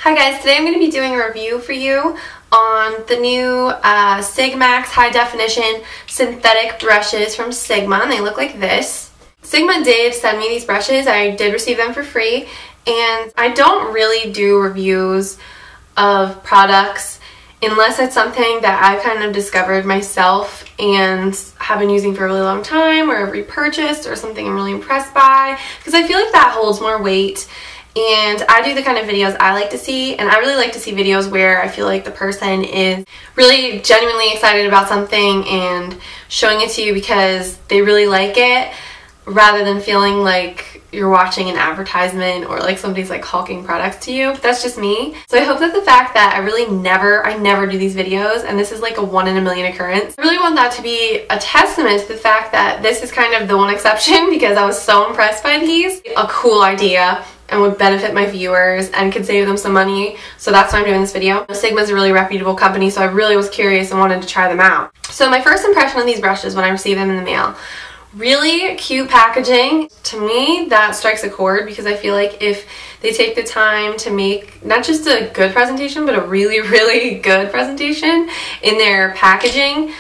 Hi guys, today I'm going to be doing a review for you on the new Sigmax high definition synthetic brushes from Sigma, and they look like this. Sigma did send me these brushes. I did receive them for free, and I don't really do reviews of products unless it's something that I've kind of discovered myself and have been using for a really long time, or have repurchased, or something I'm really impressed by, because I feel like that holds more weight. And I do the kind of videos I like to see, and I really like to see videos where I feel like the person is really genuinely excited about something and showing it to you because they really like it, rather than feeling like you're watching an advertisement or like somebody's like hawking products to you. But that's just me. So I hope that the fact that I never do these videos, and this is like a 1 in a million occurrence, I really want that to be a testament to the fact that this is kind of the one exception, because I was so impressed by these. A cool idea and would benefit my viewers and could save them some money. So that's why I'm doing this video. Sigma's a really reputable company, so I really was curious and wanted to try them out. So my first impression of these brushes when I received them in the mail: really cute packaging. To me, that strikes a chord, because I feel like if they take the time to make not just a good presentation, but a really, really good presentation in their packaging,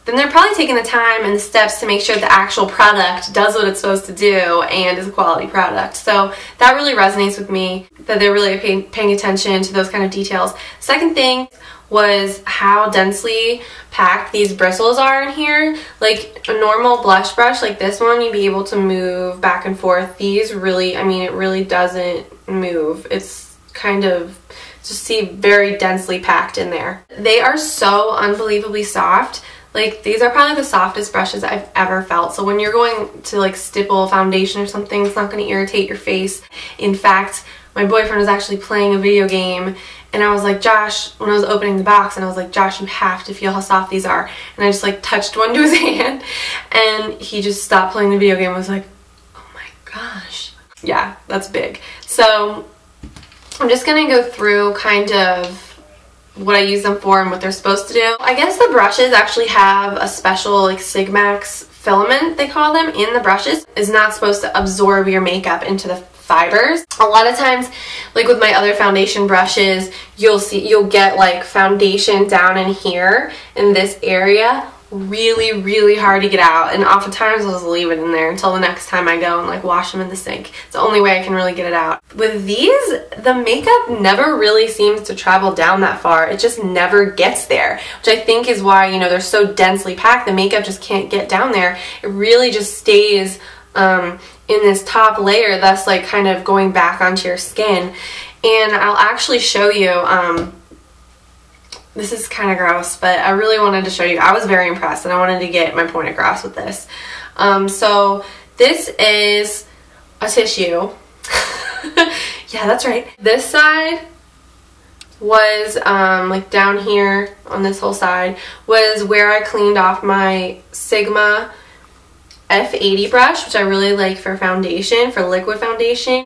then they're probably taking the time and the steps to make sure the actual product does what it's supposed to do and is a quality product. So that really resonates with me, that they're really paying attention to those kind of details. Second thing was how densely packed these bristles are in here. Like a normal blush brush like this one, you'd be able to move back and forth. These really, I mean, it really doesn't move. It's kind of just very densely packed in there. They are so unbelievably soft. Like, these are probably the softest brushes I've ever felt. So when you're going to like stipple foundation or something, it's not going to irritate your face. In fact, my boyfriend was actually playing a video game, and I was like, Josh, when I was opening the box, and I was like, Josh, you have to feel how soft these are. And I just like touched one to his hand, and he just stopped playing the video game and was like, oh my gosh. Yeah, that's big. So I'm just going to go through kind of what I use them for and what they're supposed to do. I guess the brushes actually have a special like Sigmax filament, they call them, in the brushes. Is not supposed to absorb your makeup into the fibers. A lot of times, like with my other foundation brushes, you'll get like foundation down in here in this area, really, really hard to get out, and oftentimes I'll just leave it in there until the next time I go and like wash them in the sink. It's the only way I can really get it out. With these, the makeup never really seems to travel down that far. It just never gets there, which I think is why, you know, they're so densely packed. The makeup just can't get down there. It really just stays in this top layer, thus like kind of going back onto your skin. And I'll actually show you, this is kind of gross, but I really wanted to show you. I was very impressed, and I wanted to get my point across with this. So this is a tissue. Yeah, that's right. This side was like down here on this whole side was where I cleaned off my Sigma F80 brush, which I really like for foundation, for liquid foundation.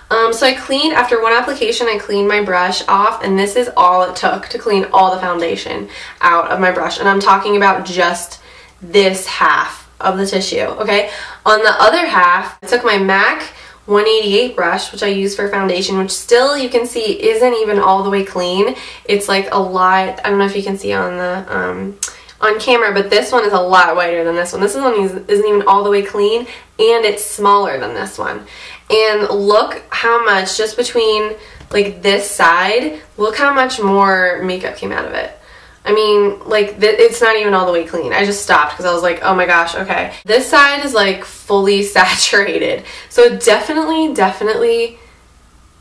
So I cleaned, after one application, I cleaned my brush off, and this is all it took to clean all the foundation out of my brush. And I'm talking about just this half of the tissue, okay? On the other half, I took my MAC 188 brush, which I use for foundation, which still, you can see, isn't even all the way clean. It's like a lot, I don't know if you can see on the on camera, but this one is a lot whiter than this one. This one isn't even all the way clean, and it's smaller than this one. And look how much, just between like this side, look how much more makeup came out of it. I mean, like, it's not even all the way clean. I just stopped because I was like, oh my gosh, okay. This side is like fully saturated. So it definitely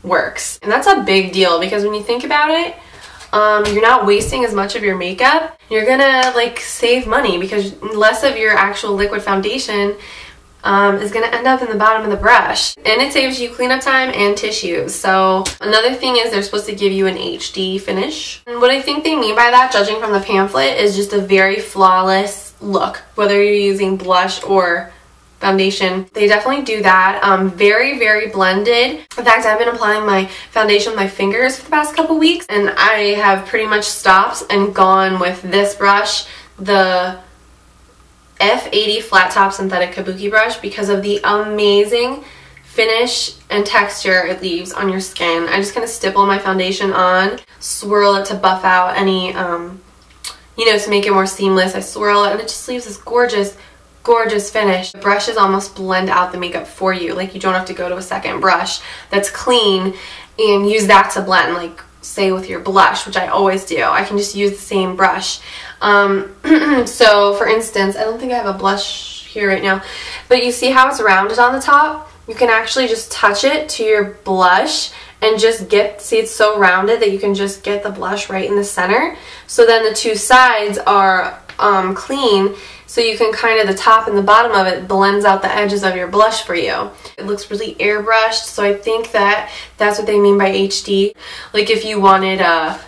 works. And that's a big deal, because when you think about it, you're not wasting as much of your makeup. You're gonna like save money, because less of your actual liquid foundation is going to end up in the bottom of the brush, and it saves you cleanup time and tissues. So another thing is they're supposed to give you an HD finish, and what I think they mean by that, judging from the pamphlet, is just a very flawless look, whether you're using blush or foundation. They definitely do that. Very, very blended. In fact, I've been applying my foundation with my fingers for the past couple weeks, and I have pretty much stopped and gone with this brush, the F80 flat top synthetic kabuki brush, because of the amazing finish and texture it leaves on your skin. I just kind of stipple my foundation on, swirl it to buff out any, you know, to make it more seamless. I swirl it and it just leaves this gorgeous, gorgeous finish. The brushes almost blend out the makeup for you. Like, you don't have to go to a second brush that's clean and use that to blend, like say with your blush, which I always do. I can just use the same brush. So for instance, I don't think I have a blush here right now, but you see how it's rounded on the top? You can actually just touch it to your blush and just get, see, it's so rounded that you can just get the blush right in the center. So then the two sides are clean, so you can kind of, the top and the bottom of it blends out the edges of your blush for you. It looks really airbrushed, so I think that that's what they mean by HD. Like, if you wanted a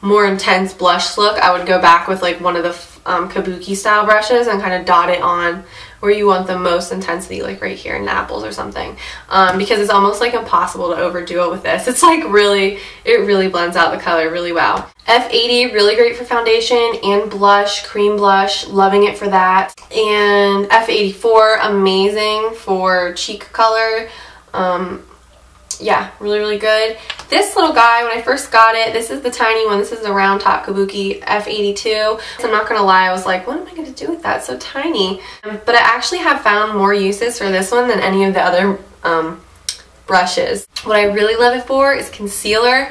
more intense blush look, I would go back with like one of the kabuki style brushes and kind of dot it on where you want the most intensity, like right here in the apples or something, because it's almost like impossible to overdo it with this. It's like really, it really blends out the color really well. F80, really great for foundation and blush, cream blush, loving it for that. And F84, amazing for cheek color. Yeah, really, really good. This little guy, when I first got it, this is the tiny one. This is the round top kabuki F82. So I'm not going to lie, I was like, what am I going to do with that? It's so tiny. But I actually have found more uses for this one than any of the other brushes. What I really love it for is concealer.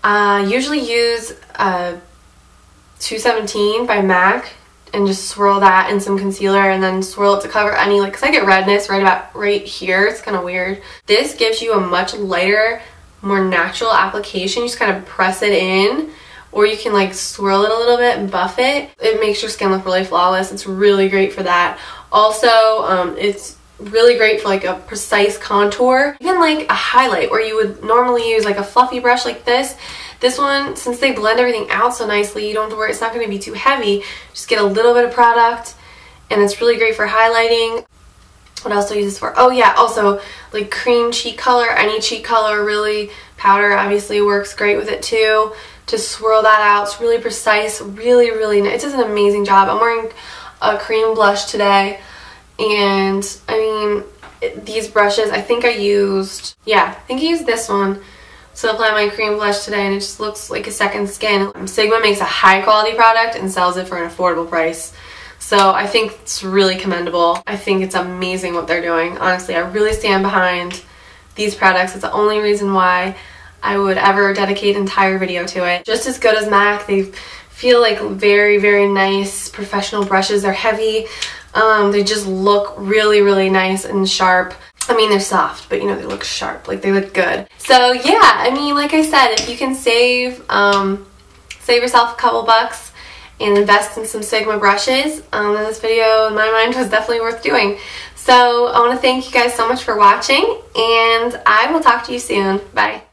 I usually use 217 by MAC and just swirl that in some concealer and then swirl it to cover any, like, because I get redness right here. It's kind of weird. This gives you a much lighter, more natural application. You just kind of press it in, or you can like swirl it a little bit and buff it. It makes your skin look really flawless. It's really great for that. Also, it's really great for like a precise contour, even like a highlight where you would normally use like a fluffy brush like this. This one, since they blend everything out so nicely, you don't have to worry, it's not going to be too heavy. Just get a little bit of product, and it's really great for highlighting. What else do I use this for? Oh yeah, also like cream cheek color, any cheek color really. Powder obviously works great with it too. Just swirl that out. It's really precise, really, really nice. It does an amazing job. I'm wearing a cream blush today, and I mean, these brushes, I think I used this one to apply my cream blush today, and it just looks like a second skin. Sigma makes a high quality product and sells it for an affordable price. So I think it's really commendable. I think it's amazing what they're doing. Honestly, I really stand behind these products. It's the only reason why I would ever dedicate an entire video to it. Just as good as MAC. They feel like very, very nice professional brushes. They're heavy. They just look really, really nice and sharp. I mean, they're soft, but you know, they look sharp. Like, they look good. So yeah, I mean, like I said, if you can save yourself a couple bucks and invest in some Sigma brushes, then this video in my mind was definitely worth doing. So I want to thank you guys so much for watching, and I will talk to you soon. Bye.